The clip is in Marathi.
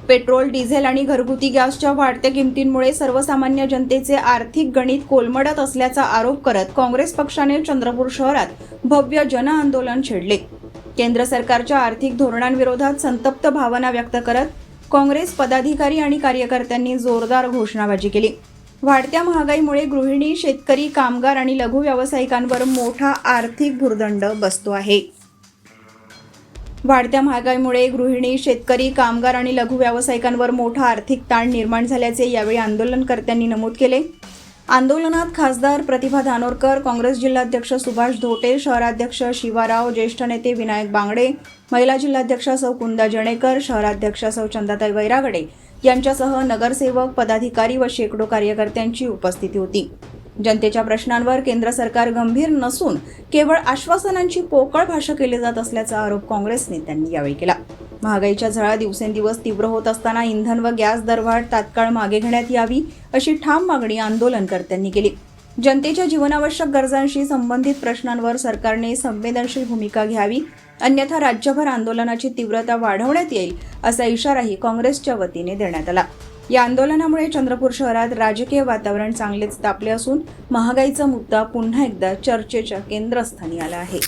पेट्रोल, डिझेल आणि घरगुती गॅसच्या वाढत्या किमतींमुळे सर्वसामान्य जनतेचे आर्थिक गणित कोलमडत असल्याचा आरोप करत काँग्रेस पक्षाने चंद्रपूर शहरात भव्य जनआंदोलन छेडले। केंद्र सरकारच्या आर्थिक धोरणांविरोधात संतप्त भावना व्यक्त करत काँग्रेस पदाधिकारी आणि कार्यकर्त्यांनी जोरदार घोषणाबाजी केली। वाढत्या महागाईमुळे गृहिणी, शेतकरी, कामगार आणि लघु व्यावसायिकांवर मोठा आर्थिक भुर्दंड बसतो आहे। वाढत्या महागाईमुळे गृहिणी, शेतकरी, कामगार आणि लघु व्यावसायिकांवर मोठा आर्थिक ताण निर्माण झाल्याचे यावेळी आंदोलनकर्त्यांनी नमूद केले। आंदोलनात खासदार प्रतिभा धानोरकर, काँग्रेस जिल्हाध्यक्ष सुभाष धोटे, शहराध्यक्ष शिवाराव, ज्येष्ठ नेते विनायक बांगडे, महिला जिल्हाध्यक्ष सौ कुंदा जणेकर, शहराध्यक्ष सौ चंदाताई वैरागडे यांच्यासह नगरसेवक, पदाधिकारी व शेकडो कार्यकर्त्यांची उपस्थिती होती। जनतेच्या प्रश्नांवर केंद्र सरकार गंभीर नसून केवळ आश्वासनांची पोकळ भाषा केली जात असल्याचा आरोप काँग्रेस नेत्यांनी यावेळी केला। महागाईच्या झळा दिवसेंदिवस तीव्र होत असताना इंधन व गॅस दरवाढ तात्काळ मागे घेण्यात यावी अशी ठाम मागणी आंदोलनकर्त्यांनी केली। जनतेच्या जीवनावश्यक गरजांशी संबंधित प्रश्नांवर सरकारने संवेदनशील भूमिका घ्यावी, अन्यथा राज्यभर आंदोलनाची तीव्रता वाढवण्यात येईल असा इशाराही काँग्रेसच्या वतीने देण्यात आला। या आंदोलनामुळे चंद्रपूर शहरात राजकीय वातावरण चांगलेच तापले असून महागाईचा मुद्दा पुन्हा एकदा चर्चेच्या केंद्रस्थानी आला आहे।